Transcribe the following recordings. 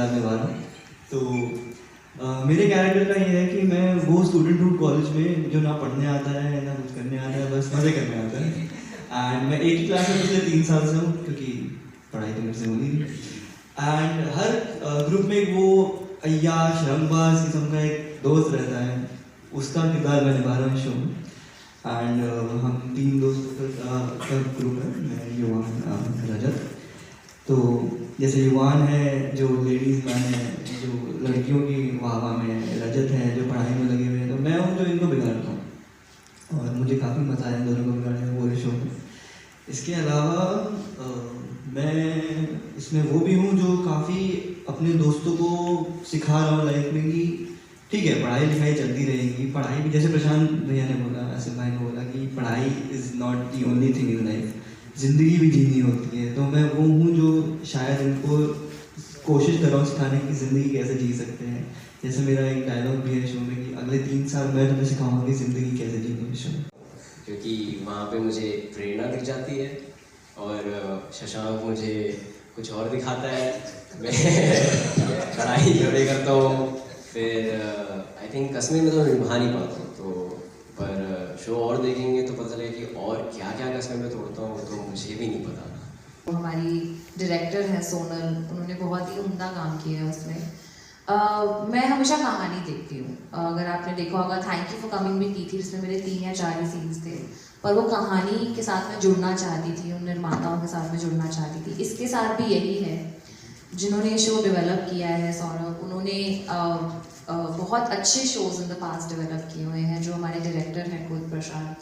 किरदार निभा रहा हूँ। तो मेरे कैरेक्टर का ये है कि मैं वो स्टूडेंट हूँ कॉलेज में जो ना पढ़ने आता है ना कुछ करने आता है, बस मज़े करने आता है। एंड मैं एक ही क्लास में पिछले 3 साल से हूँ क्योंकि पढ़ाई तो मेरे से होनी नहीं। एंड हर ग्रुप में एक वो अय्याश रंगबाज किस्म का एक दोस्त रहता है, उसका किरदार मैं निभा रहा हूँ शो में। एंड हम 3 दोस्तों का ग्रुप है, मैं युवान रजत। तो जैसे युवान है जो लेडीज़ मैन है, जो लड़कियों की वाहवा में, रजत है जो पढ़ाई में लगे हुए हैं, तो मैं हूँ जो इनको बिगाड़ता हूँ। और मुझे काफ़ी मज़ा आया इन दोनों को बिगाड़ने में पूरे शो में। इसके अलावा मैं इसमें वो भी हूँ जो काफ़ी अपने दोस्तों को सिखा रहा हूँ लाइफ में कि ठीक है पढ़ाई लिखाई चलती रहेगी, पढ़ाई भी जैसे प्रशांत भैया ने बोला, आसिफ भाई ने बोला कि पढ़ाई is not the only thing in life, ज़िंदगी भी जीनी होती है। तो मैं वो हूँ जो शायद इनको कोशिश कर रहा हूँ सिखाने की ज़िंदगी कैसे जी सकते हैं। जैसे मेरा एक डायलॉग भी है शो में कि अगले 3 साल मैं तुम्हें सिखाऊंगा कि ज़िंदगी कैसे जीनी है शो में, क्योंकि वहाँ पे मुझे प्रेरणा दिख जाती है और शशांक मुझे कुछ और दिखाता है। मैं पढ़ाई थोड़ी करता हूँ, फिर आई थिंक कस्में में तो निभा नहीं पाता हूँ, तो पर शो और देखेंगे तो पता चलेगा कि और क्या क्या कस्में मैं तोड़ता हूँ तो मुझे भी नहीं पता। हमारी डायरेक्टर है सोनल, उन्होंने बहुत ही उम्दा काम किया है उसमें। मैं हमेशा कहानी देखती हूँ। अगर आपने देखा होगा थैंक यू फॉर कमिंग भी की थी, जिसमें मेरे 3 या 4 ही सीन्स थे, पर वो कहानी के साथ मैं जुड़ना चाहती थी, उन निर्माताओं के साथ मैं जुड़ना चाहती थी। इसके साथ भी यही है, जिन्होंने शो डेवलप किया है सौरभ, उन्होंने बहुत अच्छे shows in the past develop किए हुए हैं। जो हमारे डायरेक्टर हैं खुद प्रशांत,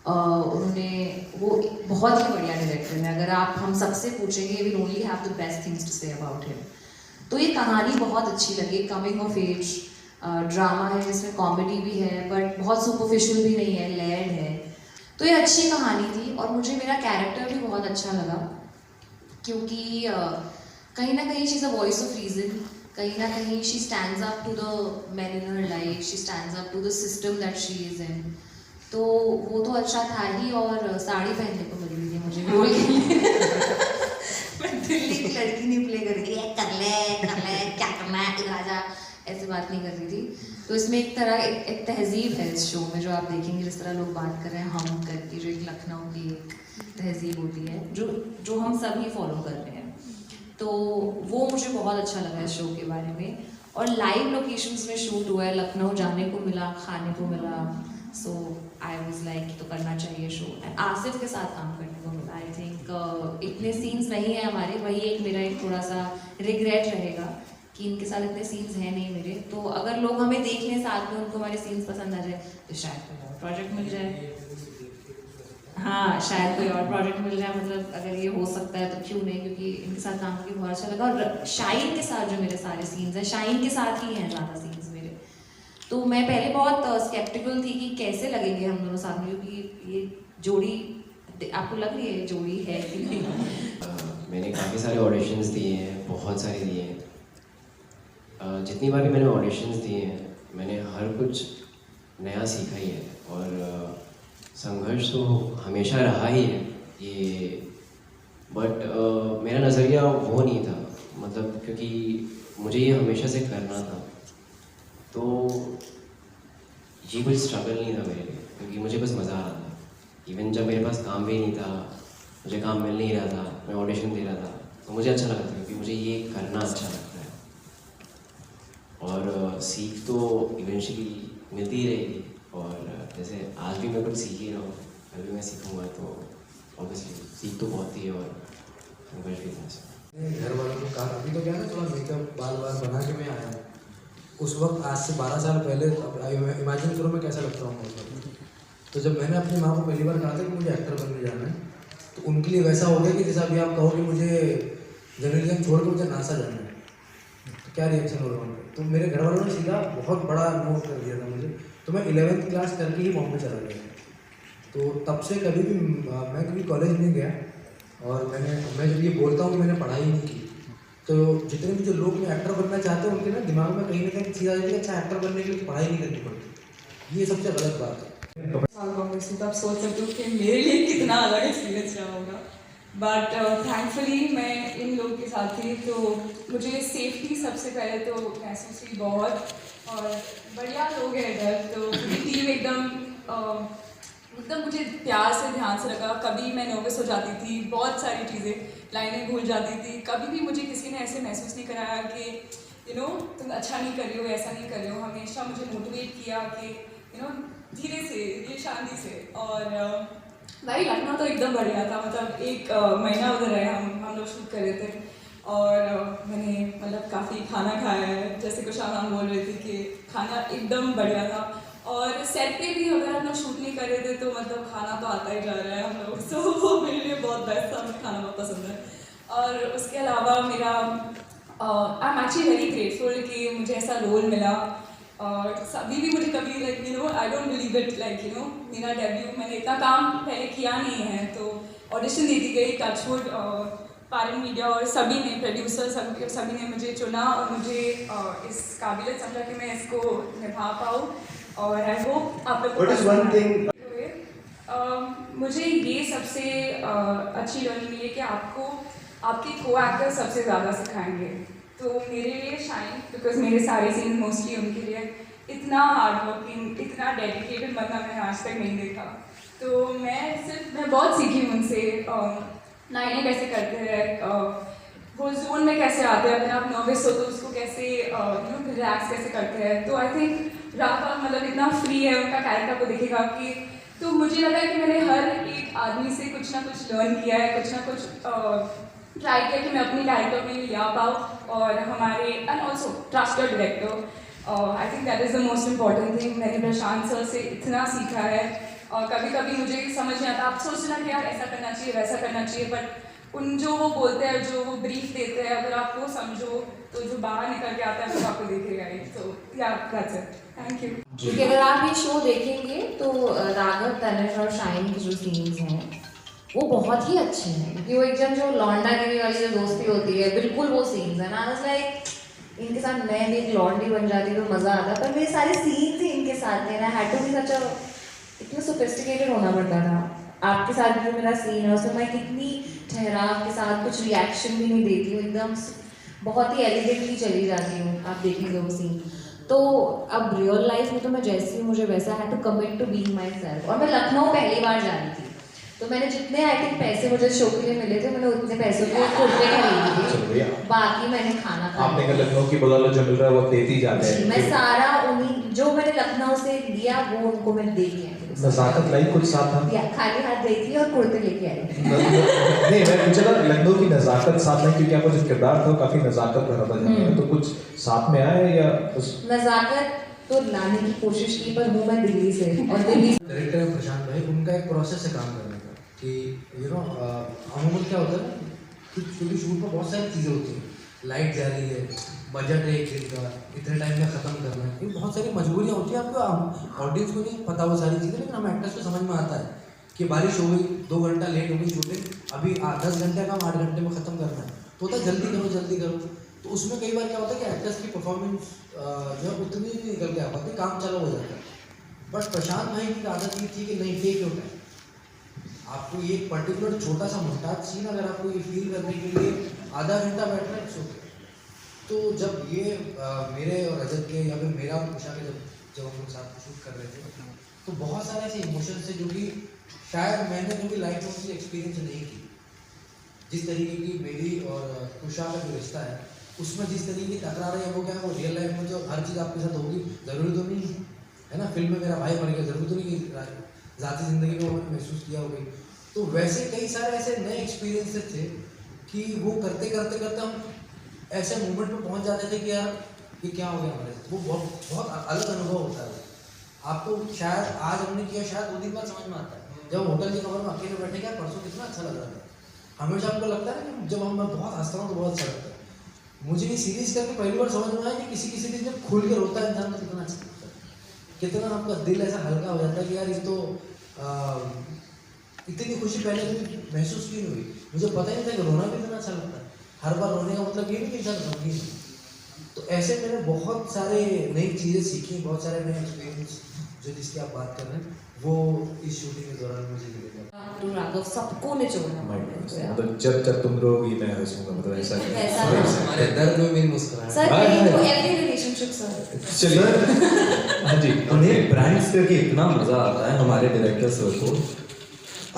उन्होंने वो बहुत ही बढ़िया डायरेक्टर है। अगर आप हम सबसे पूछेंगे, we only have the best things to say about him. तो ये कहानी बहुत अच्छी लगी, कमिंग ऑफ एज ड्रामा है जिसमें कॉमेडी भी है बट बहुत सुपरफिशियल भी नहीं है, लेयर्ड है। तो ये अच्छी कहानी थी और मुझे मेरा कैरेक्टर भी बहुत अच्छा लगा, क्योंकि कहीं ना कहीं she is a voice of reason, कहीं ना कहीं she stands up to the man in her life, she stands up to the system that she is in. तो वो तो अच्छा था ही, और साड़ी पहनने को मिल रही थी मुझे रोल के लिए। मैं दिल्ली की लड़की नहीं प्ले कर रही थी, कर ले क्या करना है राजा, ऐसी बात नहीं कर रही थी। तो इसमें एक तरह एक तहजीब है इस शो में, जो आप देखेंगे जिस तरह लोग बात कर रहे हैं हम करके, जो एक लखनऊ की एक तहजीब होती है जो हम सभी फॉलो कर रहे हैं। तो वो मुझे बहुत अच्छा लगा इस शो के बारे में। और लाइव लोकेशंस में शूट हुआ है, लखनऊ जाने को मिला, खाने को मिला, सो आई वॉज लाइक तो करना चाहिए शो। एंड आसिफ के साथ काम करने को मिला। आई थिंक इतने सीन्स नहीं है हमारे, वही एक मेरा एक थोड़ा सा रिग्रेट रहेगा कि इनके साथ इतने सीन्स हैं नहीं मेरे। तो अगर लोग हमें देख लें साथ में, उनको हमारे सीन्स पसंद आ जाए, तो शायद कोई और प्रोजेक्ट मिल जाए। हाँ, शायद कोई और प्रोजेक्ट मिल जाए, मतलब अगर ये हो सकता है तो क्यों नहीं, क्योंकि इनके साथ काम करके बहुत अच्छा लगा। और शाहीन के साथ जो मेरे सारे सीन्स हैं, शाहीन के साथ ही हैं ज़्यादा सीन्स मेरे। तो मैं पहले बहुत स्केप्टिकल थी कि कैसे लगेंगे हम दोनों साथ में, क्योंकि ये जोड़ी आपको लग रही है जोड़ी है कि नहीं? मैंने काफ़ी सारे ऑडिशंस दिए हैं, बहुत सारे दिए हैं। जितनी बार भी मैंने ऑडिशंस दिए हैं, मैंने हर कुछ नया सीखा ही है। और संघर्ष तो हमेशा रहा ही है ये, बट मेरा नज़रिया वो नहीं था, मतलब क्योंकि मुझे ये हमेशा से करना था, तो ये कोई स्ट्रगल नहीं था मेरे लिए, क्योंकि मुझे बस मज़ा आ रहा था। इवन जब मेरे पास काम भी नहीं था, मुझे काम मिल नहीं रहा था, मैं ऑडिशन दे रहा था, तो मुझे अच्छा लगा था, क्योंकि मुझे ये करना अच्छा लगता है। और सीख तो इवेंचुअली मिलती ही रहेगी, और जैसे आज भी मैं कुछ सीख ही रहा हूँ, कल भी मैं सीखूँगा, तो ऑब्वियसली सीख तो बहुत ही है और संघर्ष भी था। घर वालों को कहा, अभी तो क्या ना थोड़ा मेकअप बाल बना के मैं आया हूँ। उस वक्त आज से 12 साल पहले इमेजिन करो मैं कैसा लगता हूँ उस वक्त। तो जब मैंने अपनी माँ को पहली बार कहा था कि मुझे एक्टर बनने जाना है, तो उनके लिए वैसा हो गया कि जैसा अभी आप कहो कि मुझे जर्नलिज्म छोड़ के मुझे नासा जाना है, तो क्या रिएक्शन होगा उनका। तो मेरे घर वालों ने सीधा बहुत बड़ा नोट कर दिया था मुझे। तो मैं 11th क्लास करके ही बॉम्बे चला गया। तो तब से कभी भी मैं कभी कॉलेज नहीं गया, और मैं जब ये बोलता हूँ कि मैंने पढ़ाई नहीं की, तो जितने भी जो लोग में एक्टर बनना चाहते हैं उनके ना दिमाग में कहीं ना कहीं चीज़ आ जाती है, अच्छा एक्टर बनने के लिए पढ़ाई नहीं करनी पड़ती। ये सबसे गलत बात है। तब सोच सकते हो कि मेरे लिए कितना अलग एक्सपीरियंस रहा होगा। बट थैंकफुली मैं इन लोगों के साथ थी, तो मुझे सेफ्टी सबसे पहले तो महसूस हुई बहुत, और बढ़िया लोग हैं इधर, तो पूरी टीम एकदम मुझे प्यार से ध्यान से रखा। कभी मैं नर्वस हो जाती थी, बहुत सारी चीज़ें लाइनें भूल जाती थी, कभी भी मुझे किसी ने ऐसे महसूस नहीं कराया कि तुम अच्छा नहीं कर रही हो, ऐसा नहीं कर रही हो। हमेशा मुझे मोटिवेट किया कि धीरे से, ये शांति से। और भाई लखनऊ तो एकदम बढ़िया था, मतलब एक महीना उधर रहे हम लोग शूट कर रहे थे, और मैंने मतलब काफ़ी खाना खाया है, जैसे कुशाल हम बोल रहे थे कि खाना एकदम बढ़िया था। और सेट पे भी अगर हम लोग शूट नहीं कर रहे थे तो मतलब खाना तो आता ही जा रहा है हम लोग, तो वो मेरे लिए बहुत बेस्ट था, मुझे खाना बहुत पसंद है। और उसके अलावा मेरा I am actually very grateful कि मुझे ऐसा रोल मिला, और अभी भी मुझे कभी आई डोंट बिलीव इट, मेरा डेब्यू, मैंने इतना काम पहले किया नहीं है, तो ऑडिशन देती गई, टचवुड पारन मीडिया और सभी ने, प्रोड्यूसर सभी ने मुझे चुना, और मुझे इस काबिलियत समझा कि मैं इसको निभा पाऊँ, और आई होप आप लोग को मुझे ये सबसे अच्छी लर्निंग मिली कि आपको आपके को एक्टर सबसे ज़्यादा सिखाएंगे। तो मेरे लिए शाइन, बिकॉज मेरे सारे सीन मोस्टली उनके लिए, इतना हार्ड वर्किंग, इतना डेडिकेटेड बंदा मैंने आज तक नहीं देखा। तो मैं बहुत सीखी उनसे, लाइनें कैसे करते हैं, वो जोन में कैसे आते हैं, अगर आप नर्वस हो तो उसको कैसे रिलैक्स कैसे करते हैं। तो आई थिंक राघव मतलब इतना फ्री है, उनका कैरेक्टर को देखेगा कि, तो मुझे लगा कि मैंने हर एक आदमी से कुछ ना कुछ लर्न किया है, कुछ ना कुछ ट्राई किया कि मैं अपनी कैरेक्टर में ले आ पाऊँ, और हमारे and also trusted director, I think that is the most important thing. मैंने प्रशांत सर से इतना सीखा है, और कभी कभी मुझे समझ नहीं आता, आप सोचना कि यार ऐसा करना चाहिए, वैसा करना चाहिए, बट उन जो वो बोलते हैं, जो वो ब्रीफ देते हैं, अगर आप वो समझो तो जो बाहर निकल के आता है वो आपको दिखेगा ही। तो या दैट्स इट, थैंक यू। क्योंकि अगर आप ये शो देखेंगे तो राघव, तनिष और शाइन की जो सीन्स हैं वो बहुत ही अच्छे हैं, क्योंकि वो एकदम जो लौंडा गिरी वाली जो दोस्ती होती है, बिल्कुल वो सीन्स है ना, लाइक इनके साथ मैं भी एक लौंडी बन जाती तो मज़ा आता। पर मेरे सारे सीन्स ही इनके साथ थे ना, हैड टू बी सच अ, इतना सोफिस्टिकेटेड होना पड़ता था। आपके साथ जो मेरा सीन है उसमें मैं कितनी ठहराव के साथ कुछ रिएक्शन भी नहीं देती हूँ, एकदम बहुत ही एलिगेंटली चली जाती हूँ, आप देखेंगे वो सीन। तो अब रियल लाइफ में तो मैं जैसी हूँ मुझे वैसा है to commit to being myself. और मैं लखनऊ पहली बार जा रही थी, तो मैंने जितने आई थिंक पैसे मुझे शो के लिए मिले थे, मैंने उतने पैसों के कुर्ते खरीदी थी, बाकी मैंने खाना खाया। आपने कहा लखनऊ की बदौलत जो मिल रहा है वो देती जाते हैं। मैं सारा उन्हीं जो मैंने लखनऊ से लिया वो उनको मैंने दे दिया। नजाकत लाई कुछ साथ था? या खाली हाथ गई थी और कुर्ते लेके आई थी। नहीं, मैं पूछा था लखनऊ की नजाकत साथ में, क्योंकि आपका जो किरदार था काफी नजाकत भरा था जाने में, तो कुछ साथ में आया या नजाकत तो लाने की कोशिश की, पर हूँ मैं दिल्ली से, और दिल्ली डायरेक्टर है प्रशांत भाई, उनका एक प्रोसेस है काम करने का कि अमूमन क्या होता है क्योंकि शूट में बहुत सारी चीज़ें होती हैं, लाइट जा रही है, बजट है एक दिन का, इतने टाइम में ख़त्म करना है, ये बहुत सारी मजबूरियाँ होती हैं। आपको ऑडियंस को नहीं पता वो सारी चीज़ें, लेकिन हम एक्टर्स को समझ में आता है कि बारिश हो गई, 2 घंटा लेट हो गई शूटिंग, अभी 10 घंटे का 8 घंटे में ख़त्म करना है, तो होता है जल्दी करो जल्दी करो। तो उसमें कई बार क्या होता है कि एक्टर्स की परफॉर्मेंस जो है उतनी नहीं निकल के आ पाती, काम चला हो जाता है। बट प्रशांत भाई की आदत ये थी कि नहीं, टेक योर टाइम, आपको ये पर्टिकुलर छोटा सा मोहताज सीन अगर आपको ये फील करने के लिए आधा घंटा बैठना है, सो तो जब ये मेरे और रजत के या फिर मेरा और उषा के जब हम लोग साथ शूट कर रहे थे, तो बहुत सारे ऐसे इमोशंस थे जो कि शायद मैंने कभी लाइफ में उनसे एक्सपीरियंस नहीं की। जिस तरीके की मेरी और उषा का जो रिश्ता है, उसमें जिस तरीके की तकरार है वो क्या है, वो रियल लाइफ में जो हर चीज़ आपके साथ होगी ज़रूरी तो नहीं है ना। फिल्म में मेरा भाई मर गया, ज़रूरी तो नहीं कि ज़ाती ज़िंदगी में मैंने महसूस किया होगी। तो वैसे कई सारे ऐसे नए एक्सपीरियंसेस थे कि वो करते करते करते हम ऐसे मोमेंट पे पहुंच जाते थे कि यार ये क्या हो गया हमारे साथ। वो बहुत बहुत अलग अनुभव होता है। आपको शायद आज हमने किया, शायद 2 दिन बाद समझ में आता है। जब होटल के कमरे में अकेले बैठे क्या परसों कितना अच्छा लग रहा था। हमेशा आपको लगता है ना कि जब मैं बहुत हंसता हूँ तो बहुत अच्छा लगता है। मुझे ये सीरीज करके पहली बार समझ में आया कि किसी किसी दिन जब खुल के रोता है इंसान को कितना अच्छा लगता है, कितना आपका दिल ऐसा हल्का हो जाता है कि यार ये तो इतनी खुशी पहले कभी महसूस की नहीं हुई। मुझे पता ही नहीं था कि रोना भी इतना अच्छा लगता है। हर बार रोने का मतलब ये नहीं कि इंसान गमगीन है, तो ऐसे मैंने बहुत सारे नई चीज़ें सीखी, बहुत सारे नए एक्सपीरियंस जो जिसकी आप बात कर रहे हैं वो इस शूटिंग के दौरान मुझे मिलेगा। तो राघव सबको निचोड़ना मतलब जब तुम रोगी मैं हंसूंगा, मतलब ऐसा ऐसा नहीं। है। हमारे दर्द में मेरी मुस्कुराहट। सर हाँ, ये तो हाँ। Every relationship sir. चलिए हाँ जी, उन्हें प्रैंक्स करके इतना मजा आता है हमारे डायरेक्टर सर को,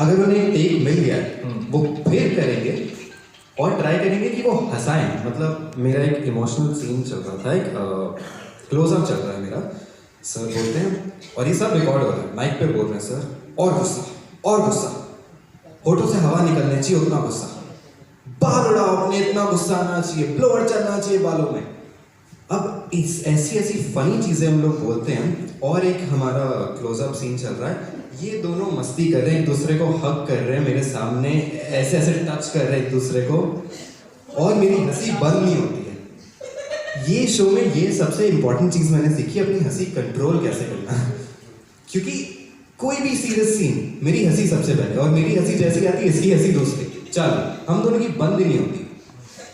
अगर उन्हें टेक मिल गया वो फिर करेंगे और ट्राई करेंगे कि वो हंसाएं। मतलब मेरा एक इमोशनल सीन चल रहा था, एक क्लोजअप चल रहा है मेरा, सर बोलते हैं और ये सब रिकॉर्ड हो रहा है, माइक पे बोल रहे हैं सर और गुस्सा और गुस्सा, होठों से हवा निकलनी चाहिए उतना गुस्सा, बाल उड़ाओ अपने इतना गुस्सा आना चाहिए, ब्लोअर चलना चाहिए बालों में। अब इस ऐसी ऐसी फनी चीजें हम लोग बोलते हैं और एक हमारा क्लोजअप सीन चल रहा है, ये दोनों मस्ती कर रहे हैं, एक दूसरे को हग कर रहे हैं मेरे सामने, ऐसे ऐसे टच कर रहे हैं एक दूसरे को और मेरी हंसी बंद नहीं होती है। ये शो में ये सबसे इम्पोर्टेंट चीज मैंने सीखी, अपनी हंसी कंट्रोल कैसे करना। क्योंकि कोई भी सीरियस सीन मेरी हंसी सबसे पहले, और मेरी हंसी जैसी आती है इसकी हंसी दूसरी, चलो हम दोनों की बंद ही नहीं होती।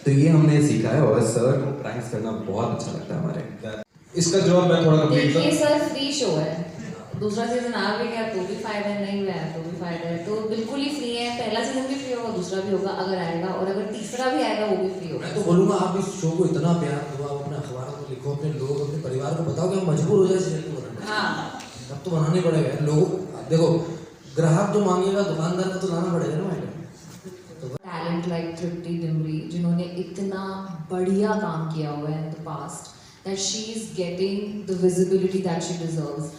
तो ये हमने सीखा है और सर को प्रैंक्स करना बहुत अच्छा लगता है हमारे। इसका जवाब मैं थोड़ा कंप्लीट देखिए सर फ्री शो है, दूसरा सीजन आ भी गया तो भी फायदा है, नहीं हुआ है तो भी फायदा है, तो बिल्कुल ही फ्री है। पहला सीजन भी फ्री होगा, दूसरा भी होगा अगर आएगा, और अगर तीसरा भी आएगा वो भी फ्री होगा। मैं तो बोलूँगा आप इस शो को इतना प्यार दो, आप अपने अखबारों को लिखो, अपने लोग अपने परिवार को बताओ कि हम मजबूर हो जाए सीरियल को बनाने। हाँ अब तो बनाने पड़ेगा लोगों, देखो ग्राहक जो मांगेगा दुकानदार को तो लाना पड़ेगा ना मैडम। टैलेंट लाइक तृप्ति डिमरी जिन्होंने इतना बढ़िया काम किया हुआ है in the past, that she is getting the visibility that she deserves.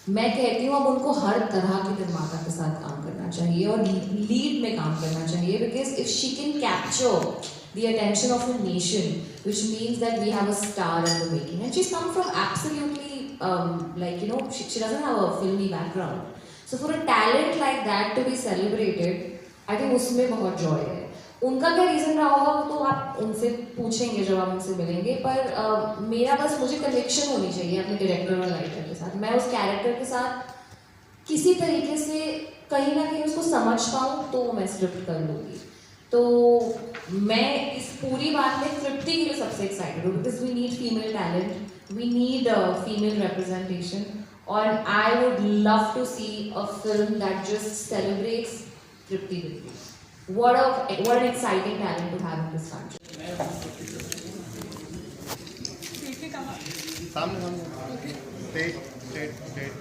मैं कहती हूँ अब उनको हर तरह के निर्माता के साथ काम करना चाहिए और लीड में काम करना चाहिए, because if she can capture the attention of a nation, which means that we have a star in the making. And she's come from absolutely, like, you know, she doesn't have a filmy background. So for a talent like that to be celebrated, I think उसमें बहुत joy है। उनका क्या reason रहा होगा वो तो आप उनसे पूछेंगे जब आप उनसे मिलेंगे, पर मेरा बस मुझे कनेक्शन होनी चाहिए अपने डायरेक्टर और राइटर के साथ। मैं उस कैरेक्टर के साथ किसी तरीके से कहीं ना कहीं उसको समझ पाऊँ तो मैं स्क्रिप्ट कर लूँगी। तो मैं इस पूरी बात में तृप्ति के लिए सबसे एक्साइटेड हूँ, because we need female talent, we need female representation, और I would love to see a film that just celebrates Tripti Dimri. What an exciting talent to have in this country. ठीक है कहाँ सामने स्ट्रेट स्ट्रेट स्ट्रेट